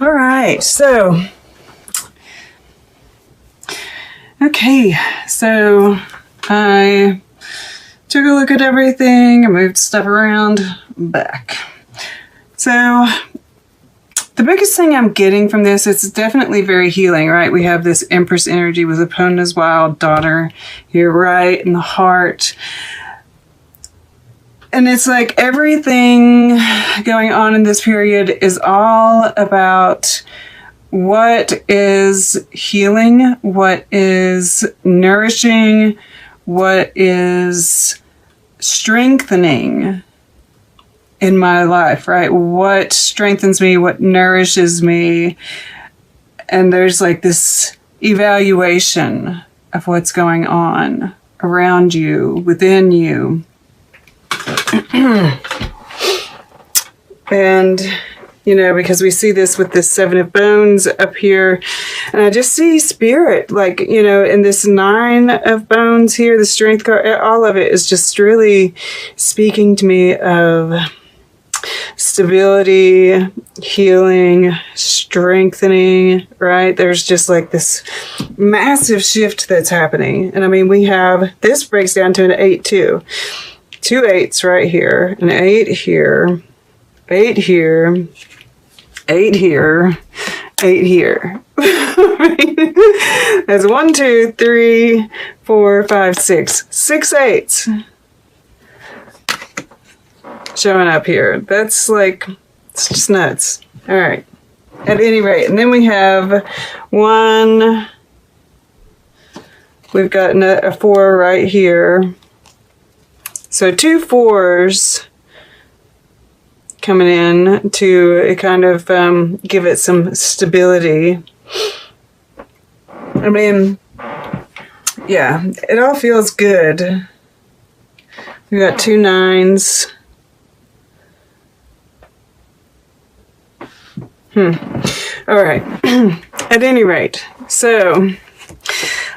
All right, so, okay, so I took a look at everything, I moved stuff around, back. So, the biggest thing I'm getting from this, it's definitely very healing, right? We have this Empress energy with Epona's wild daughter here, right in the heart. And it's like everything going on in this period is all about what is healing, what is nourishing, what is strengthening in my life, right? What strengthens me, what nourishes me. And there's like this evaluation of what's going on around you, within you. And, you know, because we see this with this 7 of Bones up here, and I just see spirit, like, you know, in this 9 of Bones here, the Strength card, all of it is just really speaking to me of stability, healing, strengthening, right? There's just like this massive shift that's happening. And I mean, we have, this breaks down to an 8 too. 2 8s right here, an 8 here, 8 here, 8 here, 8 here. That's 1, 2, 3, 4, 5, 6. 6 8s showing up here. That's like, it's just nuts. All right. At any rate, and then we have 1. We've got a 4 right here. So 2 4s coming in to kind of give it some stability. I mean, yeah, it all feels good. We got 2 9s. All right. At any rate, so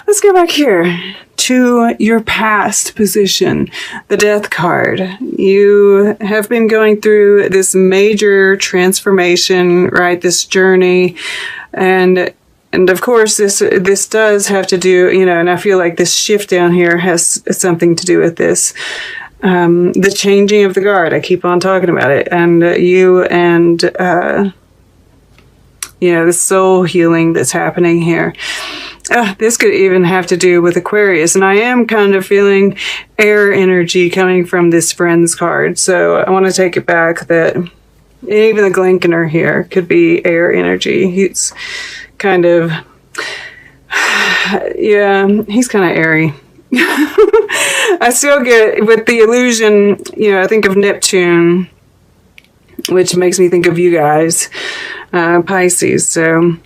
let's go back here to your past position, the Death card. You have been going through this major transformation, right? This journey, and of course this does have to do, you know, and I feel like this shift down here has something to do with this. The changing of the guard. I keep on talking about it, and you and you know, the soul healing that's happening here. This could even have to do with Aquarius, and I am kind of feeling air energy coming from this Friends card, so I want to take it back that even the Glenkener here could be air energy. He's kind of, yeah, he's kind of airy. I still get, with the illusion, you know, I think of Neptune, which makes me think of you guys, Pisces, so...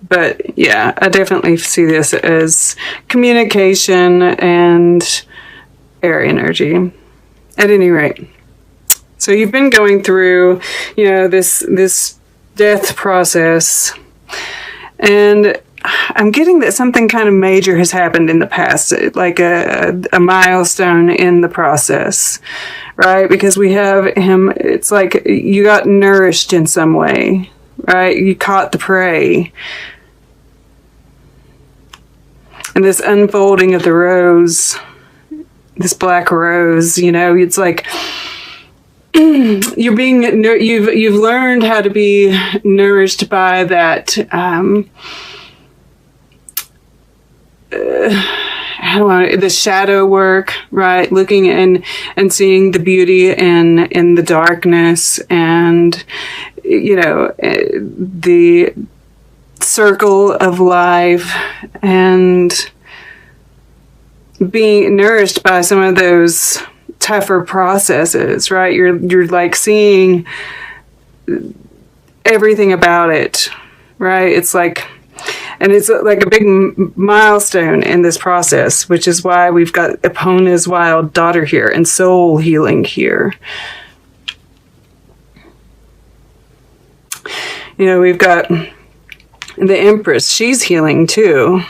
But yeah, I definitely see this as communication and air energy. At any rate, so you've been going through, you know, this death process, and I'm getting that something kind of major has happened in the past, like a milestone in the process, right? Because we have him. It's like you got nourished in some way, right? You caught the prey. And this unfolding of the rose, this black rose, you know, it's like you're being, you've learned how to be nourished by that, the shadow work, right? Looking and seeing the beauty in the darkness, and, you know, the circle of life, and being nourished by some of those tougher processes, right? You're like seeing everything about it, right? It's like, and it's like a big milestone in this process, which is why we've got Epona's wild daughter here and soul healing here. You know, we've got the Empress, she's healing too.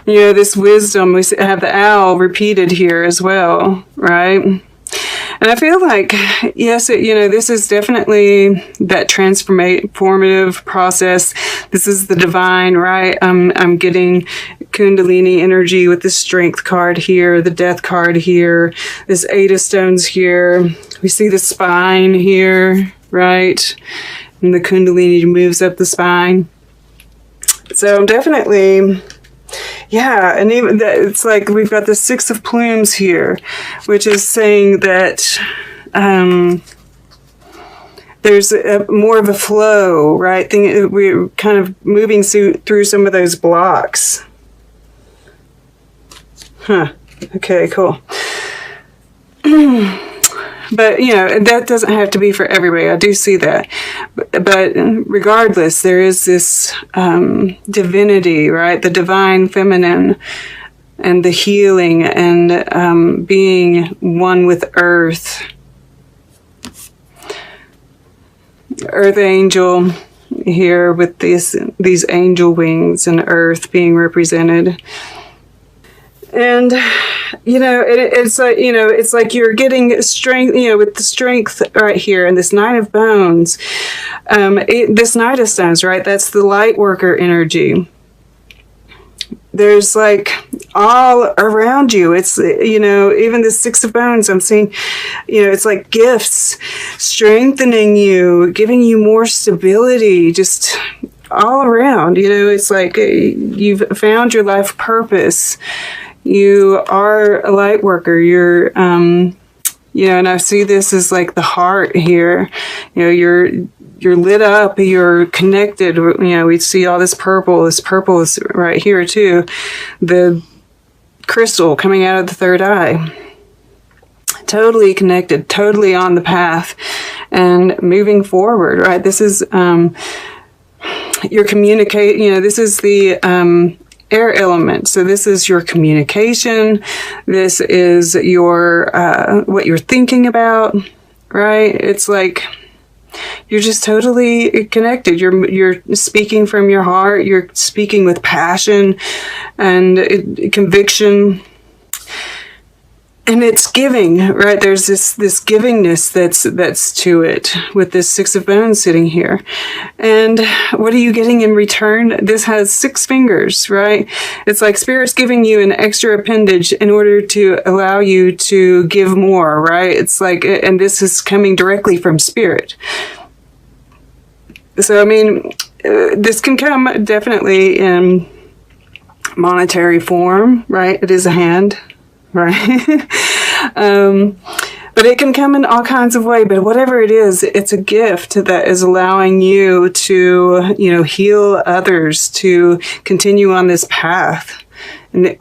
You know, this wisdom, we have the owl repeated here as well, right? And I feel like, yes, this is definitely that transformative process. This is the divine, right? I'm getting Kundalini energy with the Strength card here, the Death card here, this 8 of Stones here. We see the spine here, right? And the Kundalini moves up the spine. So I'm definitely... yeah, and even that, it's like we've got the 6 of Plumes here, which is saying that there's more of a flow, right? We're kind of moving through some of those blocks. Huh. Okay, cool. But, that doesn't have to be for everybody. I do see that. But regardless, there is this divinity, right? The divine feminine and the healing and being one with Earth. Earth angel here with these angel wings and Earth being represented. And, it's like, it's like you're getting strength, with the Strength right here and this 9 of Bones, this Knight of Stones, right? That's the light worker energy. There's like all around you. It's, even the 6 of Bones, I'm seeing, it's like gifts strengthening you, giving you more stability, just all around. It's like you've found your life purpose. You are a light worker. You're, and I see this as like the heart here. You're lit up. You're connected. We see all this purple. This purple is right here too. The crystal coming out of the third eye. Totally connected. Totally on the path and moving forward. Right. This is your communicate. This is the air element. So this is your communication. This is your what you're thinking about, right? It's like you're just totally connected. You're speaking from your heart. You're speaking with passion and conviction. And it's giving, right? There's this givingness that's to it with this 6 of Bones sitting here. And what are you getting in return? This has 6 fingers, right? It's like Spirit's giving you an extra appendage in order to allow you to give more, right? It's like, and this is coming directly from Spirit. So, I mean, this can come definitely in monetary form, right? It is a hand. Right? But it can come in all kinds of ways. But whatever it is, it's a gift that is allowing you to, heal others, to continue on this path, and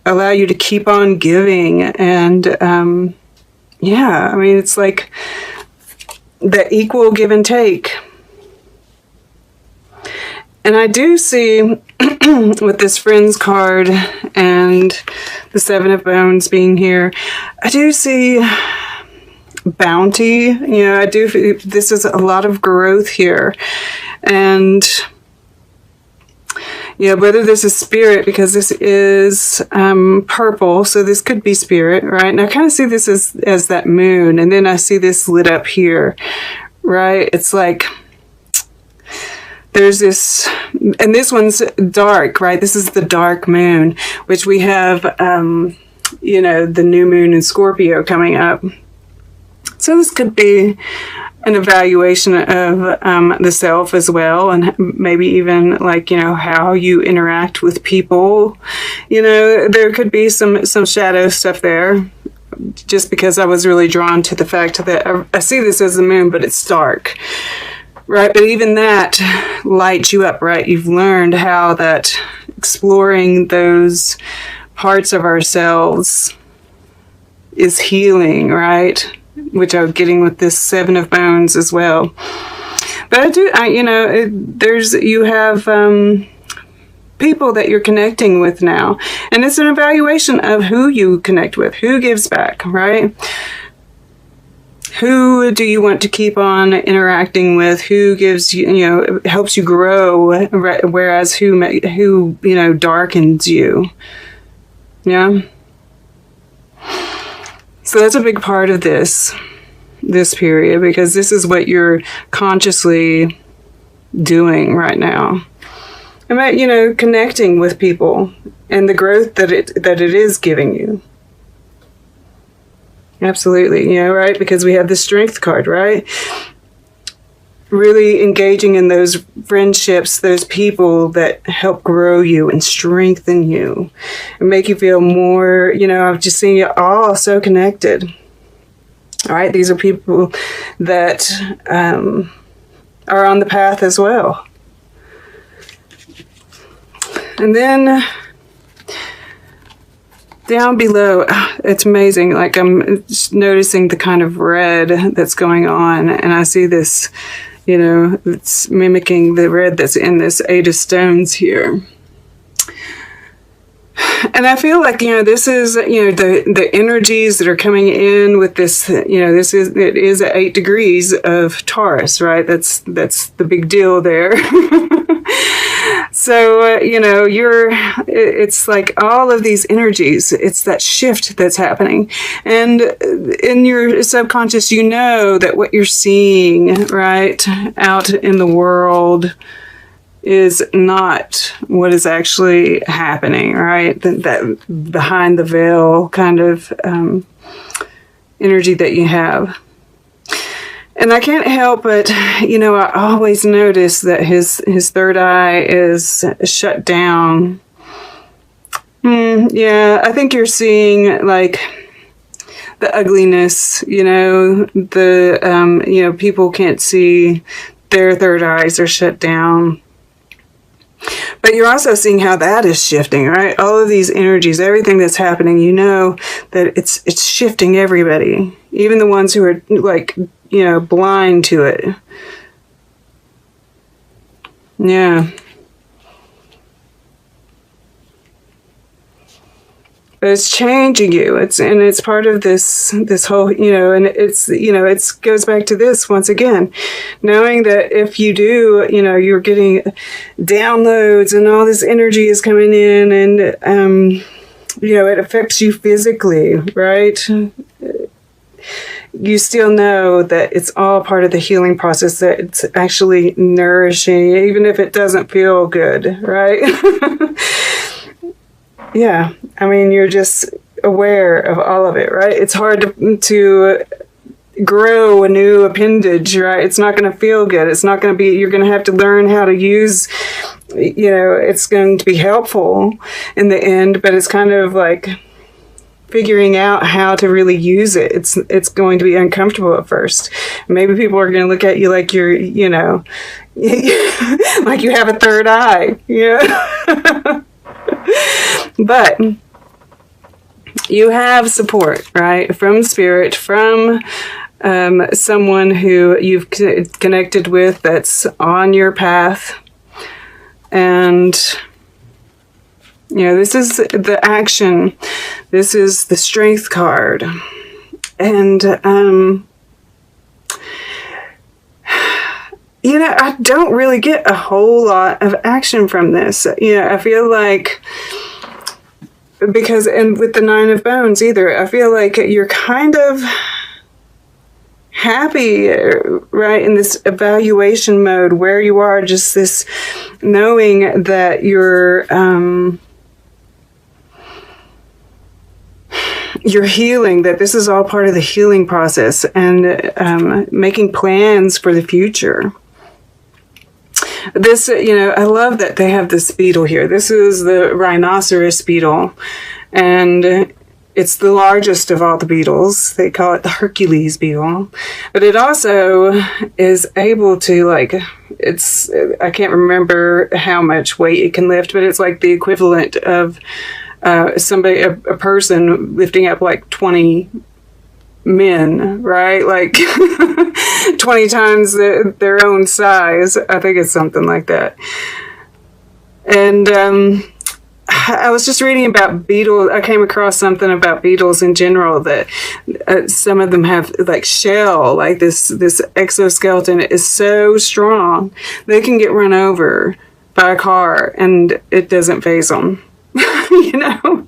allow you to keep on giving. And it's like the equal give and take. And I do see with this Friends card and the 7 of Bones being here, I do see bounty. This is a lot of growth here. And whether this is Spirit, because this is purple, so this could be Spirit, right? And I kind of see this as that moon, and then I see this lit up here, right? It's like there's this, and this one's dark, right? This is the dark moon, which we have, the new moon in Scorpio coming up. So this could be an evaluation of the self as well, and maybe even like, how you interact with people. There could be some shadow stuff there, just because I was really drawn to the fact that I see this as the moon, but it's dark. Right, but even that lights you up, right? You've learned how that exploring those parts of ourselves is healing, right? Which I'm getting with this 7 of Bones as well. But you have people that you're connecting with now. And it's an evaluation of who you connect with, who gives back, right? Who do you want to keep on interacting with? Who gives you, helps you grow, whereas who darkens you? Yeah. So that's a big part of this period, because this is what you're consciously doing right now. About, you know, connecting with people and the growth that it is giving you. Absolutely, you know, right? Because we have the Strength card, right? Really engaging in those friendships, those people that help grow you and strengthen you and make you feel more, you know, I've just seen you all so connected. All right, these are people that are on the path as well. And then down below, it's amazing. Like, I'm just noticing the kind of red that's going on, and I see this, you know, it's mimicking the red that's in this 8 of Stones here. And I feel like, you know, this is, you know, the energies that are coming in with this, you know, it is at 8 degrees of Taurus, right? That's the big deal there. So, you know, it's like all of these energies, it's that shift that's happening. And in your subconscious, you know that what you're seeing, right, out in the world is not what is actually happening, right? That behind the veil kind of energy that you have. And I can't help but, you know, I always notice that his third eye is shut down. Yeah, I think you're seeing, like, the ugliness, you know, you know, people can't see, their third eyes are shut down. But you're also seeing how that is shifting, right? All of these energies, everything that's happening, you know that it's shifting everybody. Even the ones who are, like, you know, blind to it. Yeah. But it's changing you. It's part of this whole, you know, and it's, you know, it goes back to this once again, knowing that if you do, you know, you're getting downloads and all this energy is coming in, and you know, it affects you physically, right? You still know that it's all part of the healing process, that it's actually nourishing, even if it doesn't feel good, right? Yeah, I mean, you're just aware of all of it, right? It's hard to grow a new appendage, right? It's not going to feel good. It's not going to be, you're going to have to learn how to use, you know, it's going to be helpful in the end, but it's kind of like figuring out how to really use it. It's going to be uncomfortable at first. Maybe people are going to look at you like you're, you know, like you have a third eye, you know? But you have support, right? From spirit, from someone who you've connected with that's on your path. And, you know, this is the action. This is the Strength card. And, you know, I don't really get a whole lot of action from this. You know, I feel like, because, and with the 9 of Bones either, I feel like you're kind of happy, right, in this evaluation mode where you are, just this knowing that you're healing, that this is all part of the healing process, and making plans for the future. This, you know, I love that they have this beetle here. This is the rhinoceros beetle, and it's the largest of all the beetles. They call it the Hercules beetle. But it also is able to, like, I can't remember how much weight it can lift, but it's like the equivalent of a person lifting up like 20 men, right? Like 20 times their own size. I think it's something like that. And I was just reading about beetles. I came across something about beetles in general, that some of them have like shell, like this exoskeleton is so strong they can get run over by a car and it doesn't faze them. You know?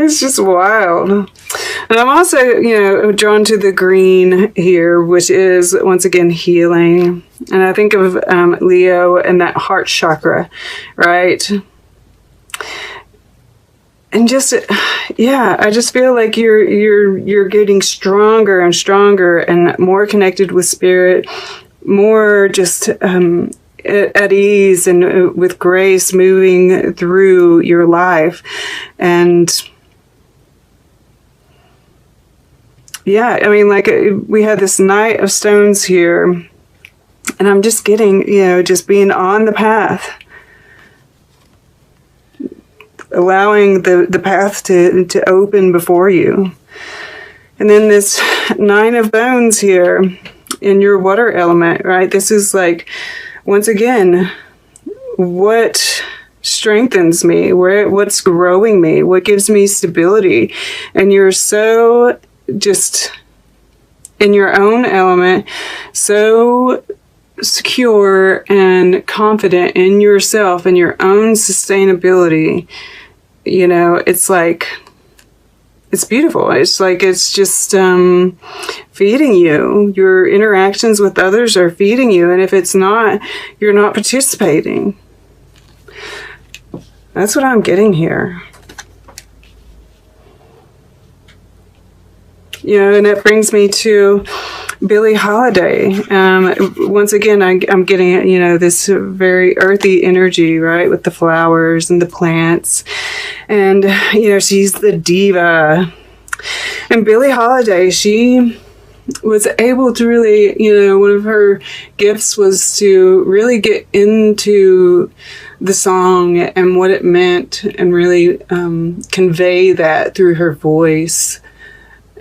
It's just wild. And I'm also, drawn to the green here, which is, once again, healing. And I think of Leo and that heart chakra, right? And just, I just feel like you're getting stronger and stronger and more connected with spirit, more just at ease and with grace moving through your life. And yeah, I mean, like we had this Knight of Stones here, and I'm just getting, just being on the path, allowing the path to open before you. And then this Nine of Bones here in your water element, right? This is like, once again, what strengthens me, what's growing me, what gives me stability. And you're so just in your own element, so secure and confident in yourself and your own sustainability. It's like, it's beautiful. It's like, it's just feeding you. Your interactions with others are feeding you. And if it's not, you're not participating. That's what I'm getting here. And that brings me to Billie Holiday. Once again, I'm getting, this very earthy energy, right? With the flowers and the plants. And, she's the diva. And Billie Holiday, she was able to really, one of her gifts was to really get into the song and what it meant and really convey that through her voice.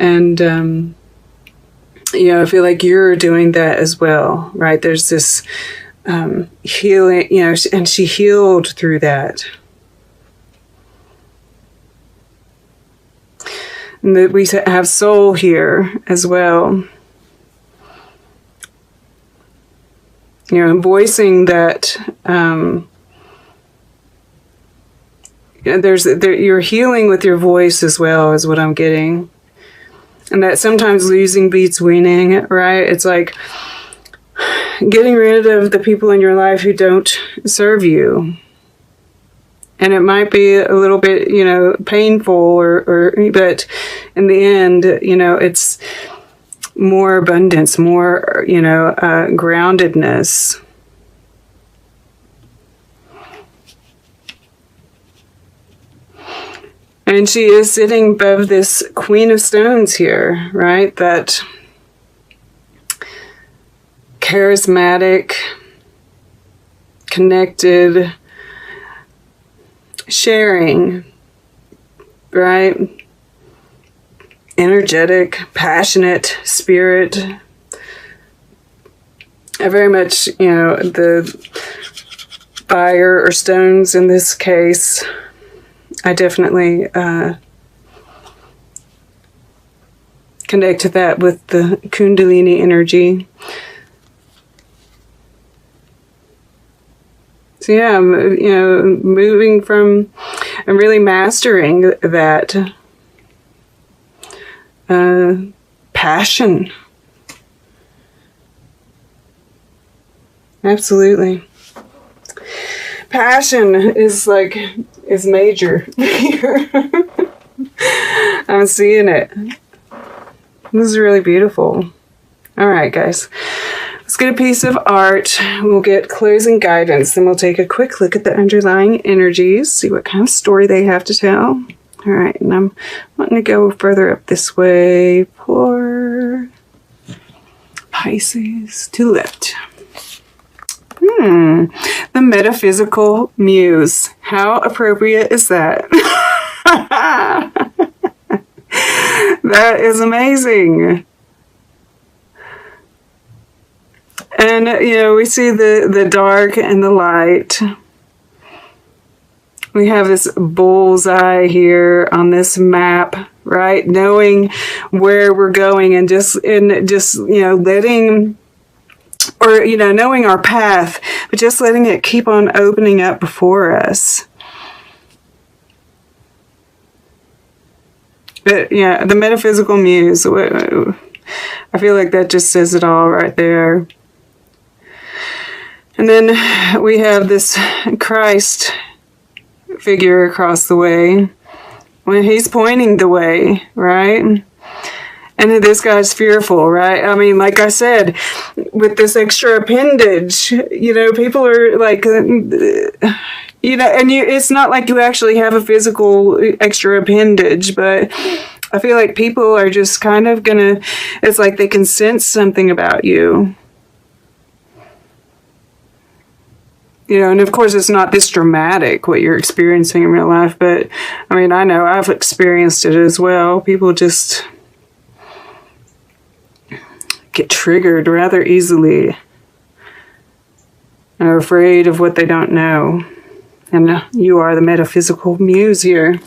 And, I feel like you're doing that as well, right? There's this healing, and she healed through that. And that we have soul here as well. Voicing that you're healing with your voice as well, is what I'm getting. And that sometimes losing beats winning, right? It's like getting rid of the people in your life who don't serve you. And it might be a little bit, painful, but in the end, it's more abundance, more, groundedness. And she is sitting above this Queen of Stones here, right? That charismatic, connected, sharing, right? Energetic, passionate spirit. I very much, the fire or stones in this case, I definitely connect to that with the Kundalini energy. So yeah, moving from and really mastering that passion. Absolutely. Passion is major here. I'm seeing it. This is really beautiful. All right, guys. Let's get a piece of art. We'll get closing guidance. Then we'll take a quick look at the underlying energies, see what kind of story they have to tell. All right, and I'm wanting to go further up this way for Pisces to lift. The metaphysical muse. How appropriate is that? That is amazing. And, we see the dark and the light. We have this bullseye here on this map, right? Knowing where we're going and just letting, or, knowing our path, but just letting it keep on opening up before us. But yeah, the metaphysical muse. I feel like that just says it all right there. And then we have this Christ figure across the way. When he's pointing the way, right? And this guy's fearful, right? I mean, like I said, with this extra appendage, you know, people are like, you know, and it's not like you actually have a physical extra appendage, but I feel like people are just kind of gonna, it's like they can sense something about you. You know, and of course it's not this dramatic what you're experiencing in real life, but I mean, I know I've experienced it as well. People just get triggered rather easily and are afraid of what they don't know. And you are the metaphysical muse here.